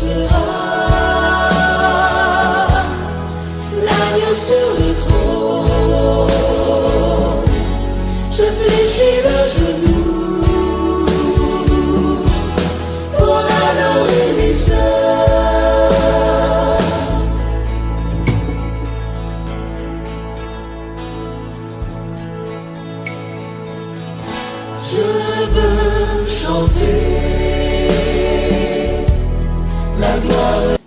sera l'agneau sur le trône. Je fléchis le genou pour l'adorer lui seul. Je veux chanter la gloire.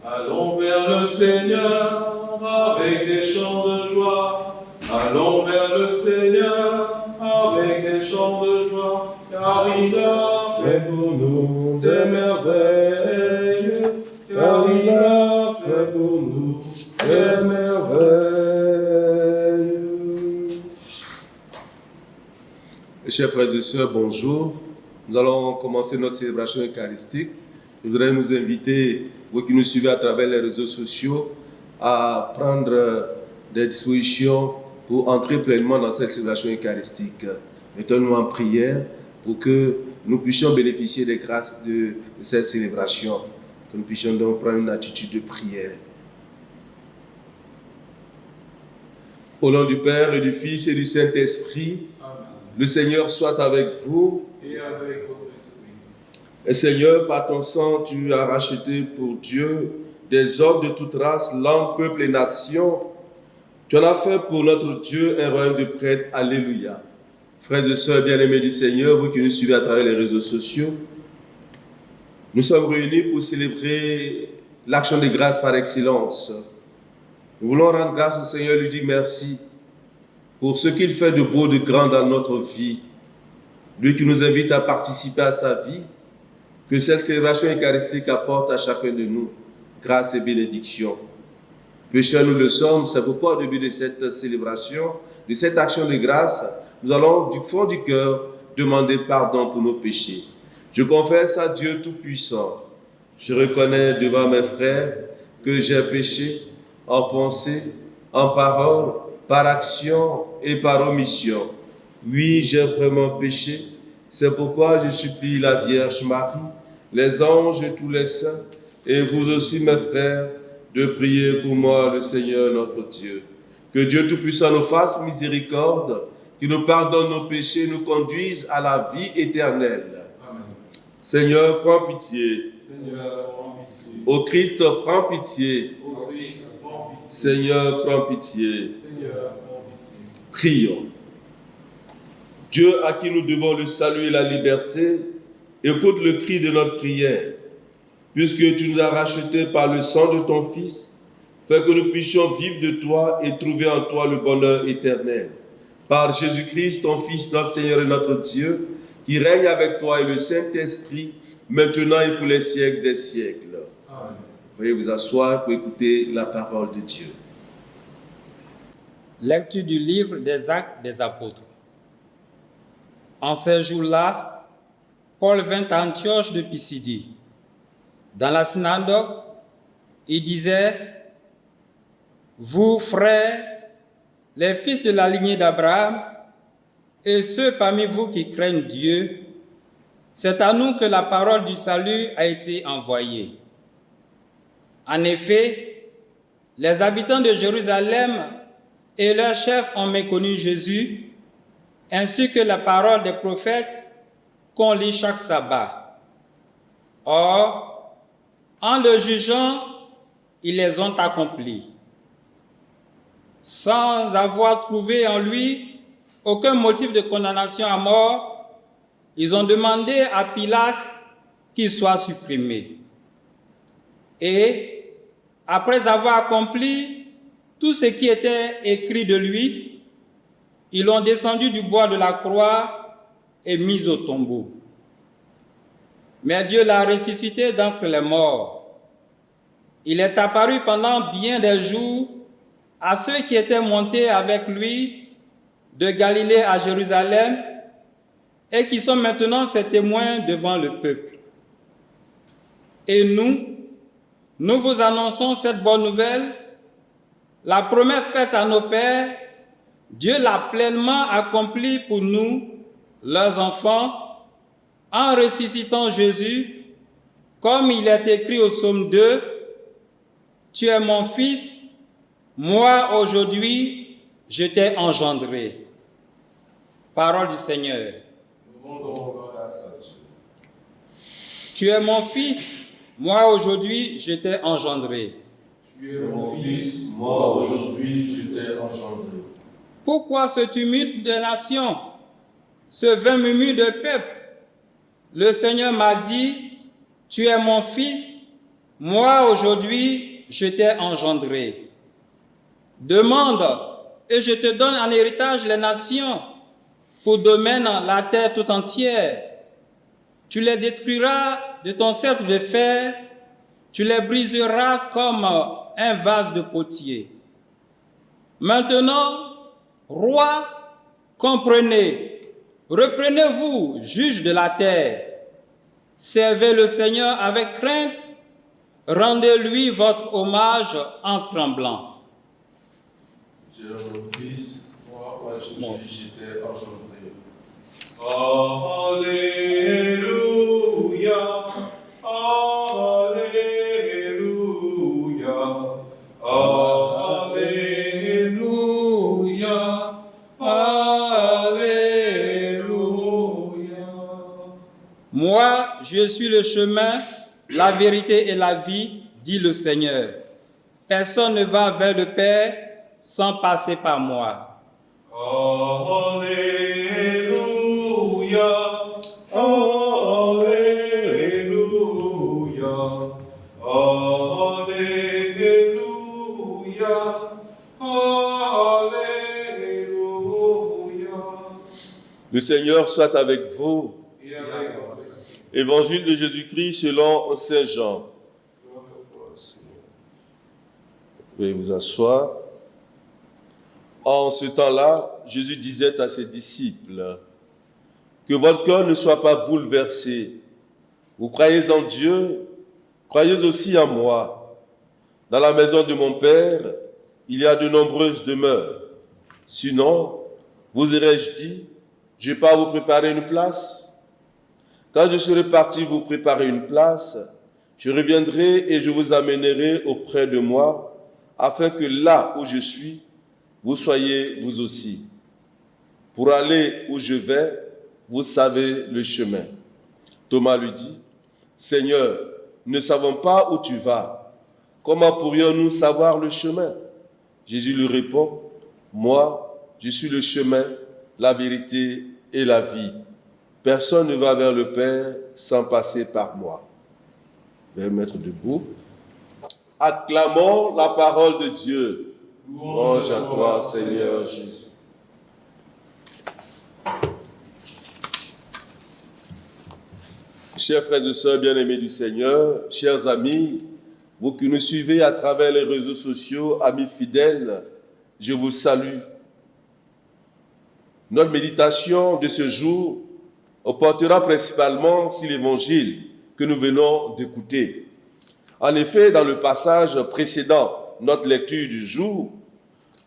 Allons vers le Seigneur avec des chants de joie. Allons vers le Seigneur avec des chants de joie. Car il a fait pour nous des merveilles. Car il a fait pour nous des merveilles. Chers frères et sœurs, bonjour. Nous allons commencer notre célébration eucharistique. Je voudrais nous inviter, vous qui nous suivez à travers les réseaux sociaux, à prendre des dispositions pour entrer pleinement dans cette célébration eucharistique. Mettons-nous en prière pour que nous puissions bénéficier des grâces de cette célébration, que nous puissions donc prendre une attitude de prière. Au nom du Père et du Fils et du Saint-Esprit, le Seigneur soit avec vous. Et avec votre esprit. Et Seigneur, par ton sang, tu as racheté pour Dieu des hommes de toute race, langue, peuple et nation. Tu en as fait pour notre Dieu un royaume de prêtres. Alléluia. Frères et sœurs bien-aimés du Seigneur, vous qui nous suivez à travers les réseaux sociaux, nous sommes réunis pour célébrer l'action de grâce par excellence. Nous voulons rendre grâce au Seigneur, lui dire merci pour ce qu'il fait de beau, de grand dans notre vie. Lui qui nous invite à participer à sa vie, que cette célébration eucharistique apporte à chacun de nous grâce et bénédiction. Pécheurs nous le sommes, c'est pourquoi au début de cette célébration, de cette action de grâce, nous allons du fond du cœur demander pardon pour nos péchés. Je confesse à Dieu Tout-Puissant. Je reconnais devant mes frères que j'ai péché en pensée, en parole, par action et par omission. Oui, j'ai vraiment péché. C'est pourquoi je supplie la Vierge Marie, les anges et tous les saints, et vous aussi, mes frères, de prier pour moi, le Seigneur notre Dieu. Que Dieu Tout-Puissant nous fasse miséricorde, qu'il nous pardonne nos péchés, nous conduise à la vie éternelle. Amen. Seigneur, prends pitié. Seigneur, prends pitié. Ô Christ, prends pitié. Ô Christ, prends pitié. Seigneur, prends pitié. Seigneur, prends pitié. Prions. Dieu à qui nous devons le salut et la liberté, écoute le cri de notre prière. Puisque tu nous as rachetés par le sang de ton Fils, fais que nous puissions vivre de toi et trouver en toi le bonheur éternel. Par Jésus-Christ, ton Fils, notre Seigneur et notre Dieu, qui règne avec toi et le Saint-Esprit, maintenant et pour les siècles des siècles. Amen. Veuillez vous asseoir pour écouter la parole de Dieu. Lecture du livre des Actes des Apôtres. En ces jours-là, Paul vint à Antioche de Pisidie. Dans la synagogue, il disait: Vous, frères, les fils de la lignée d'Abraham, et ceux parmi vous qui craignent Dieu, c'est à nous que la parole du salut a été envoyée. En effet, les habitants de Jérusalem et leurs chefs ont méconnu Jésus, ainsi que la parole des prophètes qu'on lit chaque sabbat. Or, en le jugeant, ils les ont accomplis. Sans avoir trouvé en lui aucun motif de condamnation à mort, ils ont demandé à Pilate qu'il soit supprimé. Et, après avoir accompli tout ce qui était écrit de lui, ils l'ont descendu du bois de la croix et mis au tombeau. Mais Dieu l'a ressuscité d'entre les morts. Il est apparu pendant bien des jours à ceux qui étaient montés avec lui de Galilée à Jérusalem et qui sont maintenant ses témoins devant le peuple. Et nous vous annonçons cette bonne nouvelle. La promesse faite à nos pères, Dieu l'a pleinement accomplie pour nous, leurs enfants, en ressuscitant Jésus, comme il est écrit au psaume 2, « Tu es mon fils, moi aujourd'hui je t'ai engendré. » Parole du Seigneur. Nous rendons grâce à Dieu. Tu es mon fils, moi aujourd'hui je t'ai engendré. Tu es mon fils. Fils, moi aujourd'hui je t'ai engendré. Pourquoi ce tumulte des nations, ce vain murmure de peuple? Le Seigneur m'a dit, tu es mon fils, moi aujourd'hui je t'ai engendré. Demande et je te donne en héritage les nations, pour domaine la terre tout entière. Tu les détruiras de ton sceptre de fer, tu les briseras comme un vase de potier. Maintenant, rois, comprenez, reprenez-vous, juges de la terre, servez le Seigneur avec crainte, rendez-lui votre hommage en tremblant. Tu es mon fils, moi aujourd'hui je t'ai engendré. Alléluia, Alléluia, Alléluia, Alléluia. Moi, je suis le chemin, la vérité et la vie, dit le Seigneur. Personne ne va vers le Père sans passer par moi. Alléluia, Alléluia, Alléluia, Alléluia. Le Seigneur soit avec vous. Et avec votre esprit. Évangile de Jésus-Christ selon Saint Jean. Gloire à toi, Seigneur. Veuillez vous asseoir. En ce temps-là, Jésus disait à ses disciples, que votre cœur ne soit pas bouleversé. Vous croyez en Dieu, croyez aussi en moi. Dans la maison de mon Père, il y a de nombreuses demeures. Sinon, vous aurais-je dit, je pars vous préparer une place? Quand je serai parti vous préparer une place, je reviendrai et je vous amènerai auprès de moi, afin que là où je suis, vous soyez vous aussi. Pour aller où je vais, vous savez le chemin. Thomas lui dit, Seigneur, nous ne savons pas où tu vas. Comment pourrions-nous savoir le chemin? Jésus lui répond, moi, je suis le chemin, la vérité et la vie. Personne ne va vers le Père sans passer par moi. Veuillez mettre debout. Acclamons la parole de Dieu. Louange à toi, Seigneur Jésus. Chers frères et sœurs bien-aimés du Seigneur, chers amis, vous qui nous suivez à travers les réseaux sociaux, amis fidèles, je vous salue. Notre méditation de ce jour portera principalement sur l'évangile que nous venons d'écouter. En effet, dans le passage précédent, notre lecture du jour,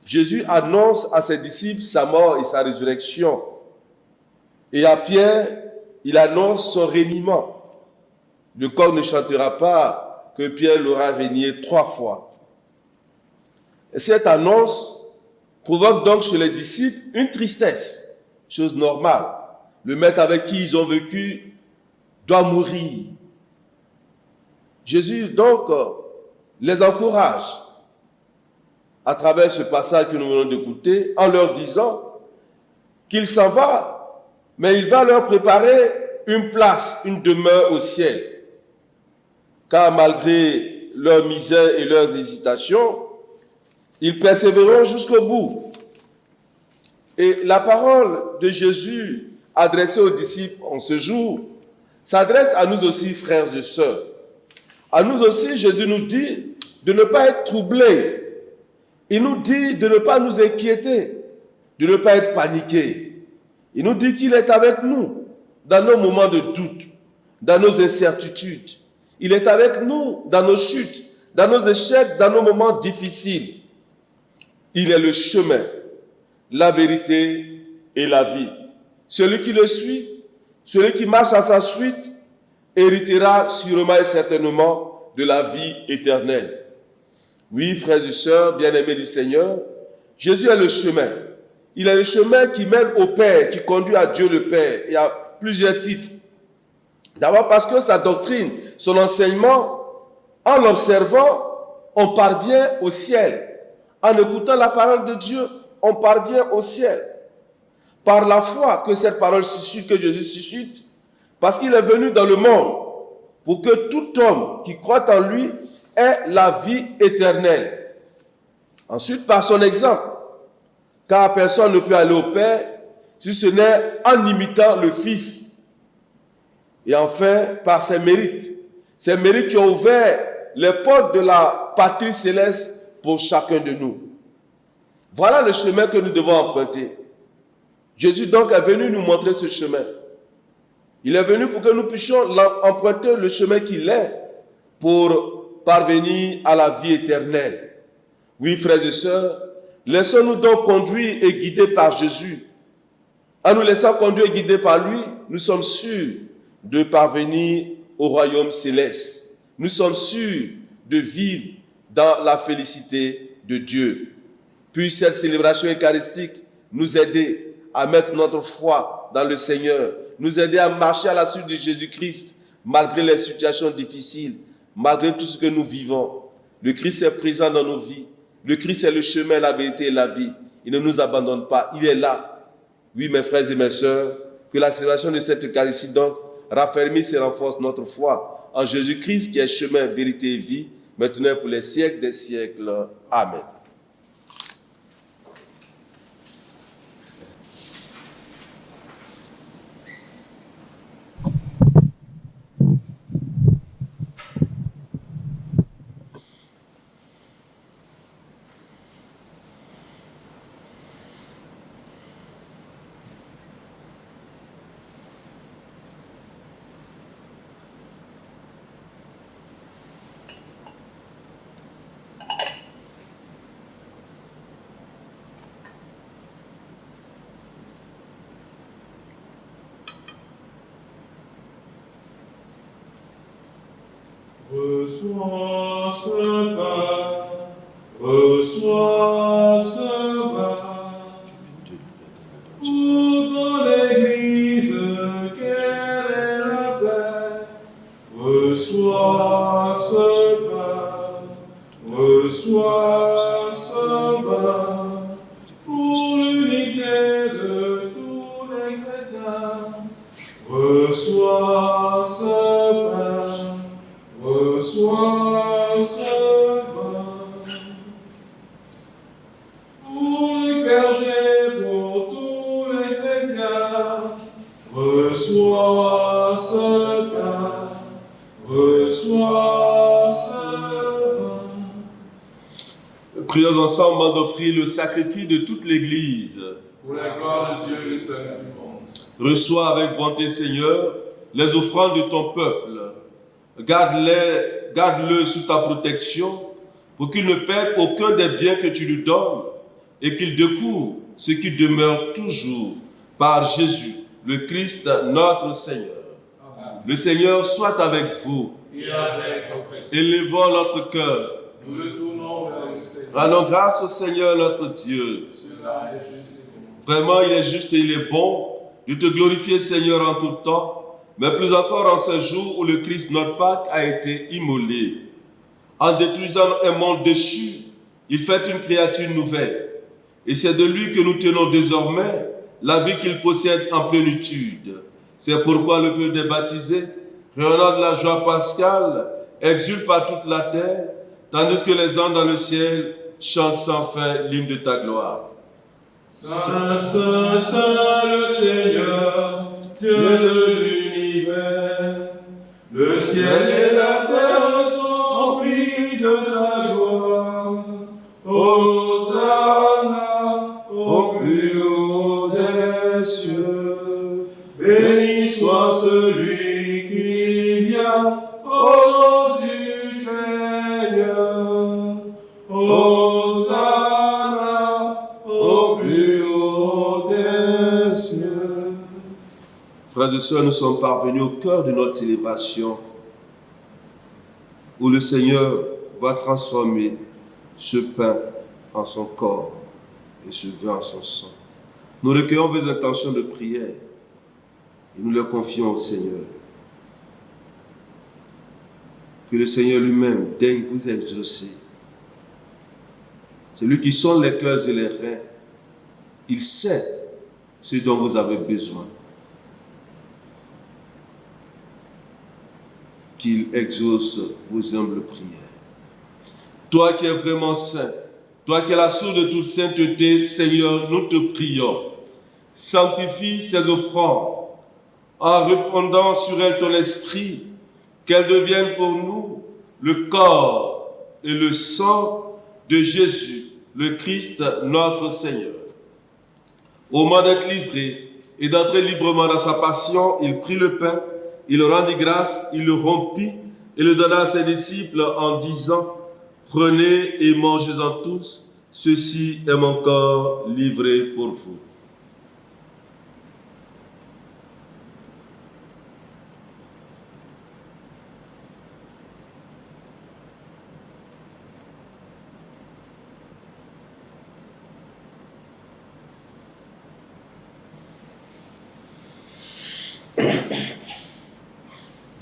Jésus annonce à ses disciples sa mort et sa résurrection. Et à Pierre, il annonce son reniement. Le corps ne chantera pas que Pierre l'aura renié 3 fois. Et cette annonce provoque donc chez les disciples une tristesse, chose normale. Le maître avec qui ils ont vécu doit mourir. Jésus donc les encourage à travers ce passage que nous venons d'écouter en leur disant qu'il s'en va, mais il va leur préparer une place, une demeure au ciel. Car malgré leur misère et leurs hésitations, ils persévéreront jusqu'au bout. Et la parole de Jésus adressée aux disciples en ce jour s'adresse à nous aussi, frères et sœurs. À nous aussi, Jésus nous dit de ne pas être troublés. Il nous dit de ne pas nous inquiéter, de ne pas être paniqués. Il nous dit qu'il est avec nous dans nos moments de doute, dans nos incertitudes. Il est avec nous dans nos chutes, dans nos échecs, dans nos moments difficiles. Il est le chemin, la vérité et la vie. Celui qui le suit, celui qui marche à sa suite, héritera sûrement et certainement de la vie éternelle. Oui, frères et sœurs, bien-aimés du Seigneur, Jésus est le chemin. Il est le chemin qui mène au Père, qui conduit à Dieu le Père. Il y a plusieurs titres. D'abord parce que sa doctrine, son enseignement, en l'observant, on parvient au ciel. En écoutant la parole de Dieu, on parvient au ciel. Par la foi que cette parole suscite, que Jésus suscite, parce qu'il est venu dans le monde pour que tout homme qui croit en lui ait la vie éternelle. Ensuite, par son exemple, car personne ne peut aller au Père si ce n'est en imitant le Fils. Et enfin, par ses mérites qui ont ouvert les portes de la patrie céleste pour chacun de nous. Voilà le chemin que nous devons emprunter. Jésus donc est venu nous montrer ce chemin. Il est venu pour que nous puissions emprunter le chemin qu'il est pour parvenir à la vie éternelle. Oui, frères et sœurs, laissons-nous donc conduire et guider par Jésus. En nous laissant conduire et guider par lui, nous sommes sûrs de parvenir au royaume céleste. Nous sommes sûrs de vivre dans la félicité de Dieu. Puis cette célébration eucharistique nous aider à mettre notre foi dans le Seigneur, nous aider à marcher à la suite de Jésus-Christ, malgré les situations difficiles, malgré tout ce que nous vivons. Le Christ est présent dans nos vies. Le Christ est le chemin, la vérité et la vie. Il ne nous abandonne pas, il est là. Oui, mes frères et mes sœurs, que la célébration de cette Eucharistie donc raffermisse et renforce notre foi en Jésus-Christ qui est chemin, vérité et vie, maintenant pour les siècles des siècles. Amen. Reçois ce pain, reçois ce vin, pour dans l'Église quelle est la paix. Reçois ce pain, reçois ce vin, pour l'unité de tous les chrétiens. Reçois ce pain. Reçois ce vin, pour les clergés, pour tous les chrétiens. Reçois ce pain, reçois ce vin. Prions ensemble d'offrir le sacrifice de toute l'Église. Pour la gloire de Dieu et le salut du monde. Reçois avec bonté, Seigneur, les offrandes de ton peuple. Garde-le sous ta protection pour qu'il ne perde aucun des biens que tu lui donnes et qu'il découvre ce qui demeure toujours par Jésus, le Christ, notre Seigneur. Amen. Le Seigneur soit avec vous. Et avec ton précieux. Élevons notre cœur. Nous le tournons vers le Seigneur. Rendons grâce au Seigneur notre Dieu. Cela est juste et bon. Vraiment, il est juste et il est bon de te glorifier, Seigneur, en tout temps. Mais plus encore en ce jour où le Christ, notre Pâque, a été immolé. En détruisant un monde déchu, il fait une créature nouvelle. Et c'est de lui que nous tenons désormais la vie qu'il possède en plénitude. C'est pourquoi le peuple des baptisés, rayonnant de la joie pascale, exulte par toute la terre, tandis que les anges dans le ciel chantent sans fin l'hymne de ta gloire. Saint, Saint, Saint, le Seigneur, Dieu de l'univers, le ciel et la terre sont remplis de ta gloire. Hosanna au plus haut des cieux. Béni soit celui qui vient au nom du Seigneur. Hosanna au plus haut des cieux. Frères et sœurs, nous sommes parvenus au cœur de notre célébration où le Seigneur va transformer ce pain en son corps et ce vin en son sang. Nous recueillons vos intentions de prière et nous les confions au Seigneur. Que le Seigneur lui-même daigne vous exaucer. C'est lui qui sonde les cœurs et les reins. Il sait ce dont vous avez besoin. Qu'il exauce vos humbles prières. Toi qui es vraiment saint, toi qui es la source de toute sainteté, Seigneur, nous te prions. Sanctifie ces offrandes en répandant sur elles ton esprit, qu'elles deviennent pour nous le corps et le sang de Jésus, le Christ, notre Seigneur. Au moment d'être livré et d'entrer librement dans sa passion, il prit le pain, il rendit grâce, il le rompit et le donna à ses disciples en disant: prenez et mangez-en tous, ceci est mon corps livré pour vous.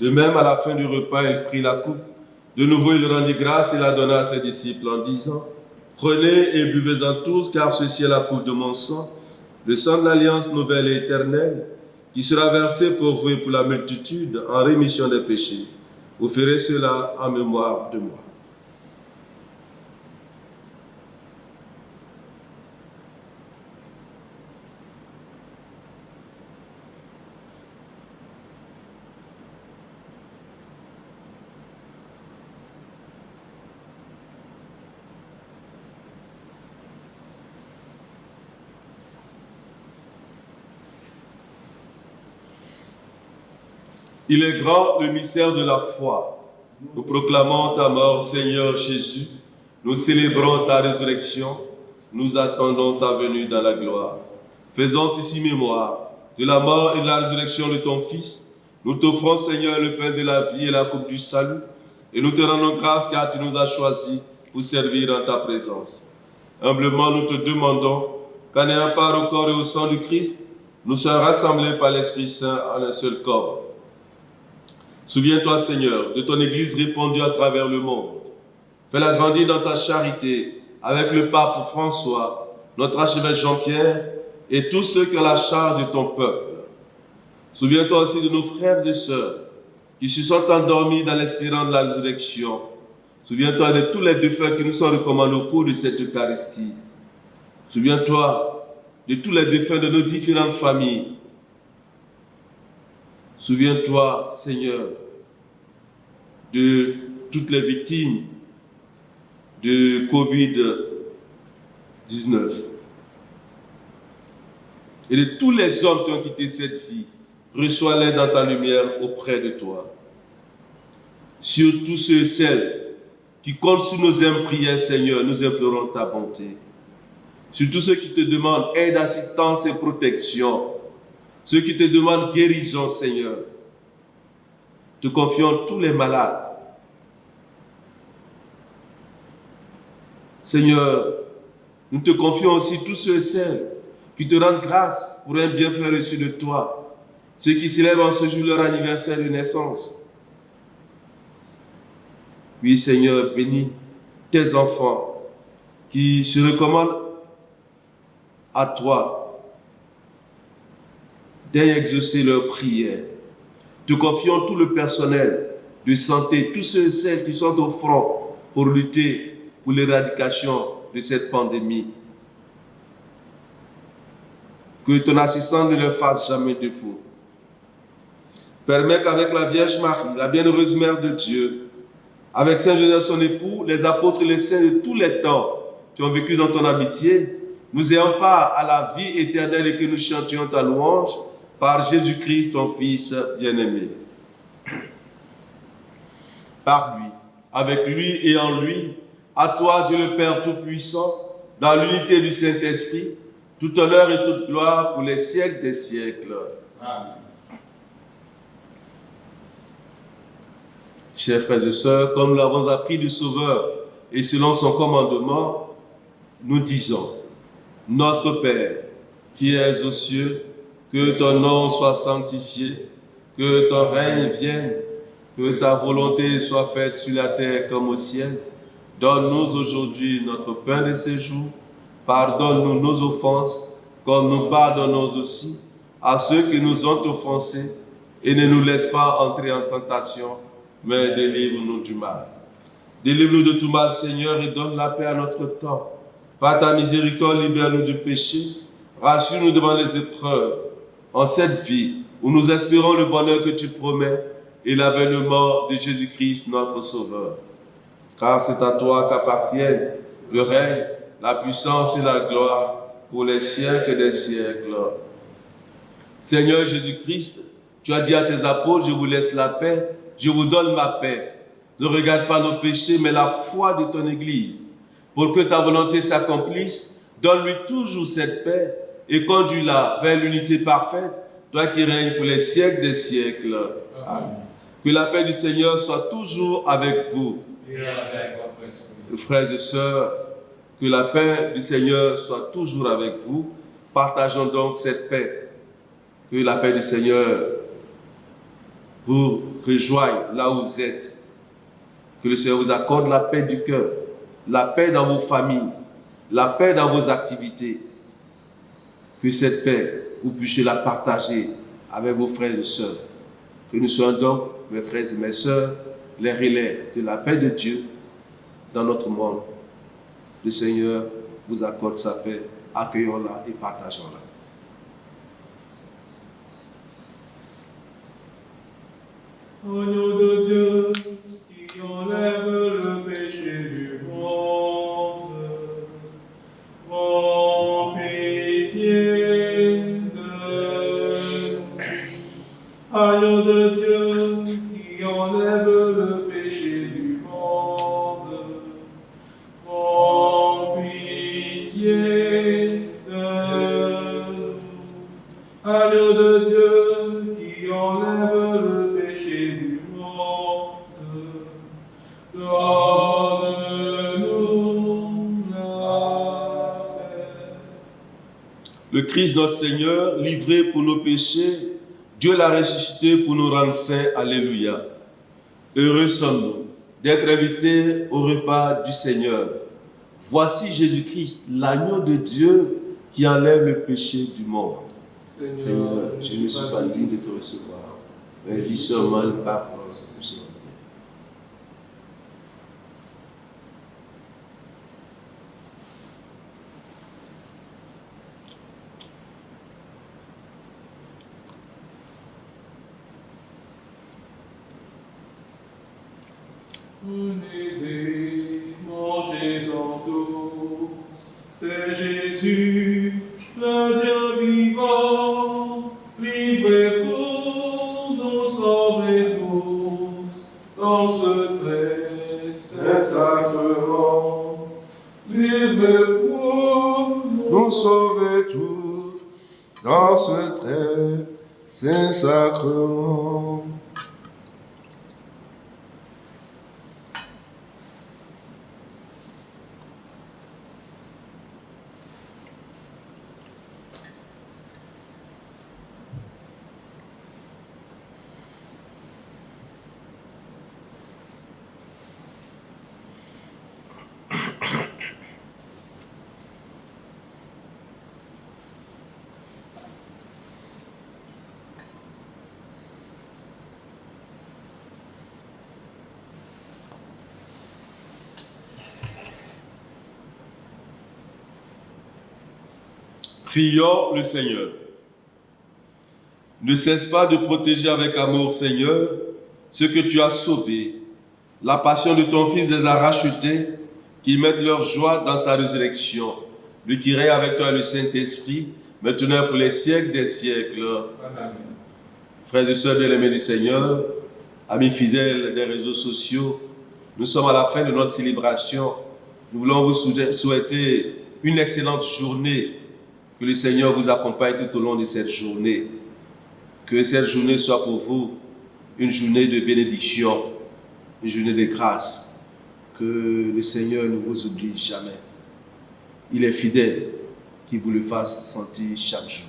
De même, à la fin du repas, il prit la coupe. De nouveau, il rendit grâce et la donna à ses disciples en disant: prenez et buvez-en tous, car ceci est la coupe de mon sang, le sang de l'alliance nouvelle et éternelle, qui sera versé pour vous et pour la multitude en rémission des péchés. Vous ferez cela en mémoire de moi. Il est grand le mystère de la foi. Nous proclamons ta mort, Seigneur Jésus. Nous célébrons ta résurrection. Nous attendons ta venue dans la gloire. Faisons ici mémoire de la mort et de la résurrection de ton Fils. Nous t'offrons, Seigneur, le pain de la vie et la coupe du salut. Et nous te rendons grâce car tu nous as choisis pour servir en ta présence. Humblement, nous te demandons qu'en ayant part au corps et au sang du Christ, nous soyons rassemblés par l'Esprit Saint en un seul corps. Souviens-toi, Seigneur, de ton Église répandue à travers le monde. Fais-la grandir dans ta charité avec le pape François, notre archevêque Jean-Pierre et tous ceux qui ont la charge de ton peuple. Souviens-toi aussi de nos frères et sœurs qui se sont endormis dans l'espérance de la résurrection. Souviens-toi de tous les défunts qui nous sont recommandés au cours de cette Eucharistie. Souviens-toi de tous les défunts de nos différentes familles. Souviens-toi, Seigneur, de toutes les victimes de Covid-19 et de tous les hommes qui ont quitté cette vie. Reçois-les dans ta lumière auprès de toi. Sur tous ceux et celles qui comptent sur nos humbles prières, Seigneur, nous implorons ta bonté. Sur tous ceux qui te demandent aide, assistance et protection, ceux qui te demandent guérison, Seigneur, te confions tous les malades. Seigneur, nous te confions aussi tous ceux et celles qui te rendent grâce pour un bienfait reçu de toi, ceux qui célèbrent en ce jour leur anniversaire de naissance. Oui, Seigneur, bénis tes enfants qui se recommandent à toi. Daigne exaucer leurs prières. Te confions tout le personnel de santé, tous ceux et celles qui sont au front pour lutter pour l'éradication de cette pandémie. Que ton assistance ne leur fasse jamais défaut. Permets qu'avec la Vierge Marie, la bienheureuse Mère de Dieu, avec Saint Joseph son époux, les apôtres et les saints de tous les temps qui ont vécu dans ton amitié, nous ayons part à la vie éternelle et que nous chantions ta louange par Jésus-Christ, ton Fils bien-aimé. Par lui, avec lui et en lui, à toi, Dieu le Père Tout-Puissant, dans l'unité du Saint-Esprit, toute honneur et toute gloire pour les siècles des siècles. Amen. Chers frères et sœurs, comme nous l'avons appris du Sauveur et selon son commandement, nous disons, Notre Père, qui es aux cieux, que ton nom soit sanctifié, que ton règne vienne, que ta volonté soit faite sur la terre comme au ciel. Donne-nous aujourd'hui notre pain de ce jour. Pardonne-nous nos offenses, comme nous pardonnons aussi à ceux qui nous ont offensés, et ne nous laisse pas entrer en tentation, mais délivre-nous du mal. Délivre-nous de tout mal, Seigneur, et donne la paix à notre temps. Par ta miséricorde, libère-nous du péché. Rassure-nous devant les épreuves. En cette vie où nous espérons le bonheur que tu promets et l'avènement de Jésus-Christ, notre Sauveur. Car c'est à toi qu'appartiennent le règne, la puissance et la gloire pour les siècles des siècles. Seigneur Jésus-Christ, tu as dit à tes apôtres, je vous laisse la paix, je vous donne ma paix. Ne regarde pas nos péchés, mais la foi de ton Église. Pour que ta volonté s'accomplisse, donne-lui toujours cette paix et conduis-la vers l'unité parfaite, toi qui règnes pour les siècles des siècles. Amen. Que la paix du Seigneur soit toujours avec vous. Et avec votre esprit. Frères et sœurs, que la paix du Seigneur soit toujours avec vous. Partageons donc cette paix. Que la paix du Seigneur vous rejoigne là où vous êtes. Que le Seigneur vous accorde la paix du cœur, la paix dans vos familles, la paix dans vos activités. Que cette paix, vous puissiez la partager avec vos frères et sœurs. Que nous soyons donc, mes frères et mes sœurs, les relais de la paix de Dieu dans notre monde. Le Seigneur vous accorde sa paix, accueillons-la et partageons-la. Agneau de Dieu, qui enlève le péché du monde, prends pitié de nous. Agneau de Dieu, qui enlève le péché du monde, prends pitié de nous. Agneau de Dieu, qui enlève le péché du monde, donne-nous la paix. Le Christ notre Seigneur, livré pour nos péchés, Dieu l'a ressuscité pour nous rendre saints. Alléluia. Heureux sommes-nous d'être invités au repas du Seigneur. Voici Jésus-Christ, l'agneau de Dieu qui enlève le péché du monde. Seigneur, je ne suis pas digne de te recevoir. Mais dis seulement une parole. Venez, mangez-en tous, c'est Jésus, le Dieu vivant, livré pour nous sauver tous, dans ce très saint sacrement, livré pour Nous sauver tous dans ce très saint sacrement. Prions le Seigneur. Ne cesse pas de protéger avec amour, Seigneur, ceux que tu as sauvés. La passion de ton Fils les a rachetés, qu'ils mettent leur joie dans sa résurrection. Lui qui règne avec toi le Saint-Esprit, maintenant pour les siècles des siècles. Amen. Frères et sœurs bien-aimés du Seigneur, amis fidèles des réseaux sociaux, nous sommes à la fin de notre célébration. Nous voulons vous souhaiter une excellente journée. Que le Seigneur vous accompagne tout au long de cette journée. Que cette journée soit pour vous une journée de bénédiction. et je n'ai de grâce que le Seigneur ne vous oublie jamais. Il est fidèle, qu'il vous le fasse sentir chaque jour.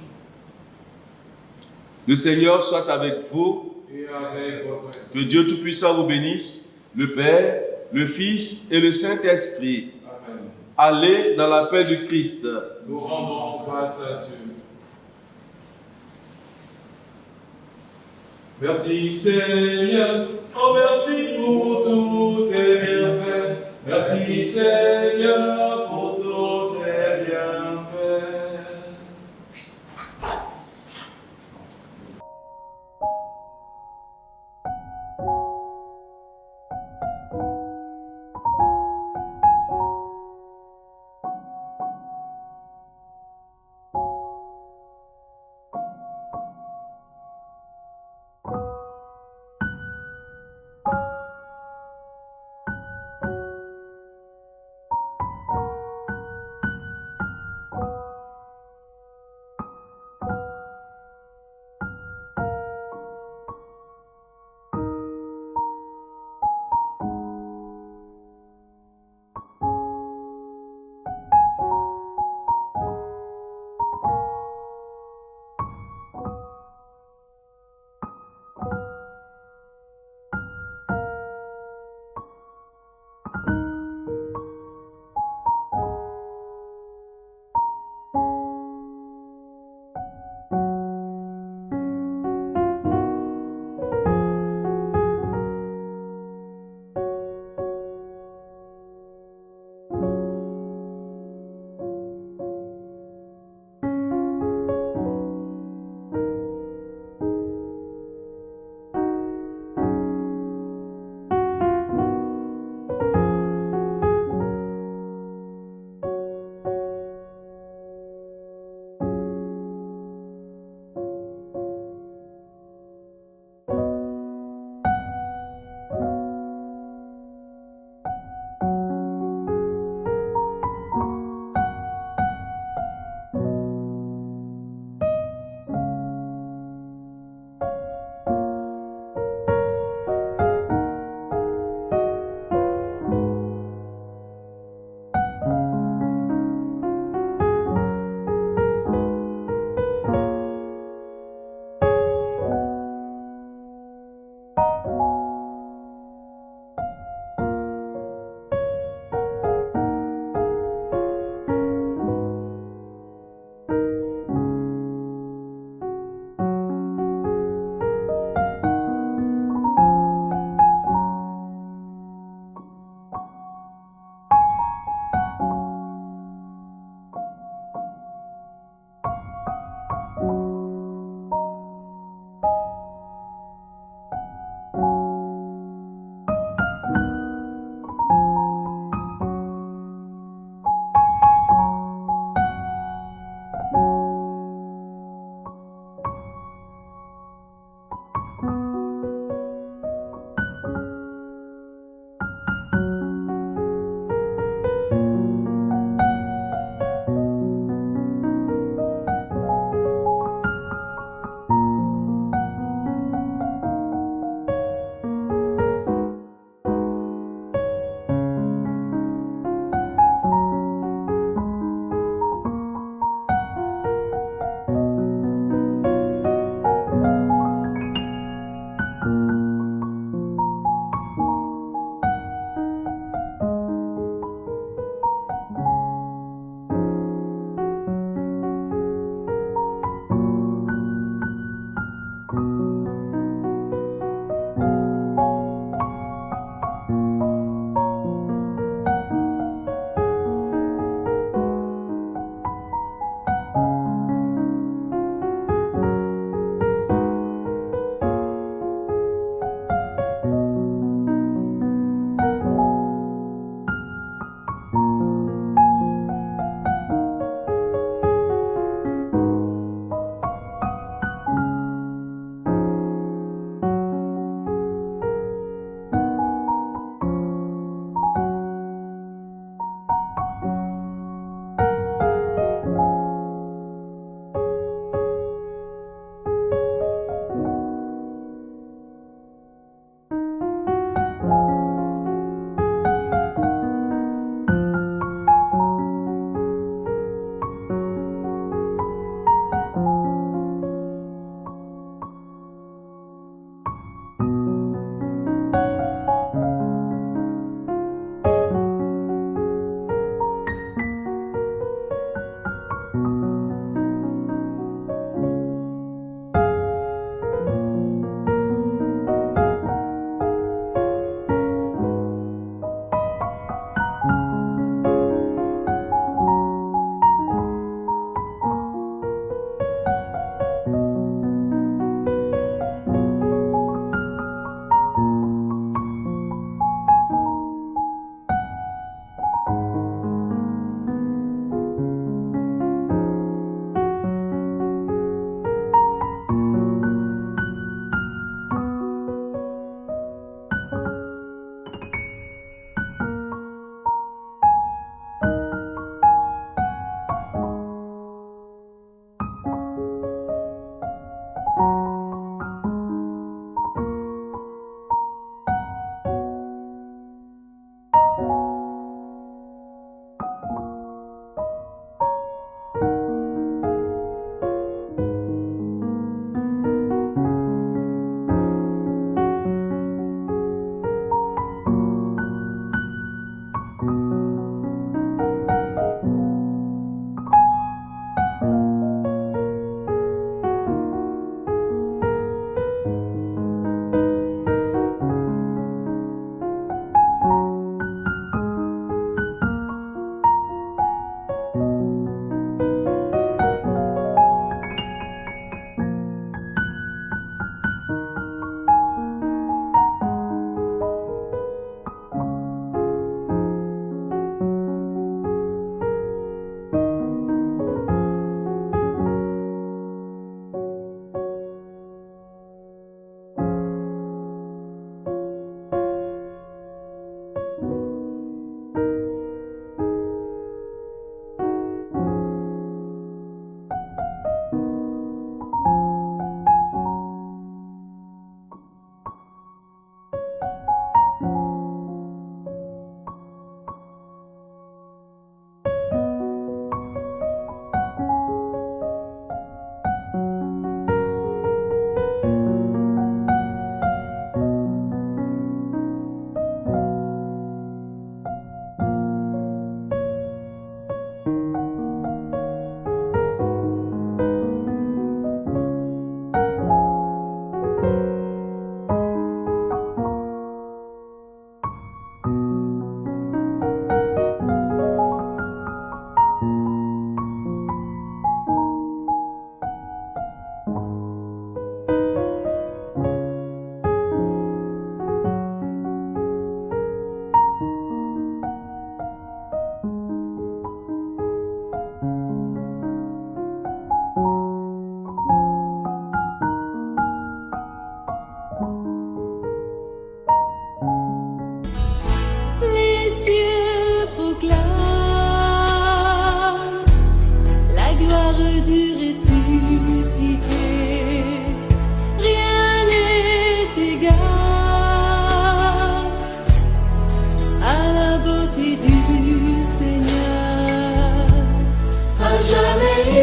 Le Seigneur soit avec vous. Et avec votre Que esprit. Dieu Tout-Puissant vous bénisse, le Père, le Fils et le Saint-Esprit. Amen. Allez dans la paix du Christ. Nous rendons grâce à Dieu. Merci Seigneur, oh merci pour tous tes bienfaits. Merci Seigneur pour tous tes bienfaits.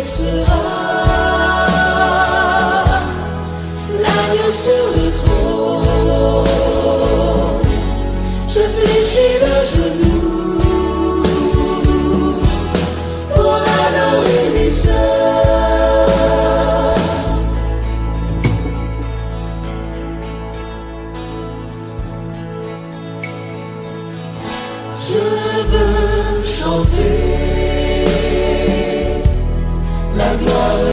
sera l'agneau sur le trône. Je fléchis le genou pour adorer les sœurs. Je veux chanter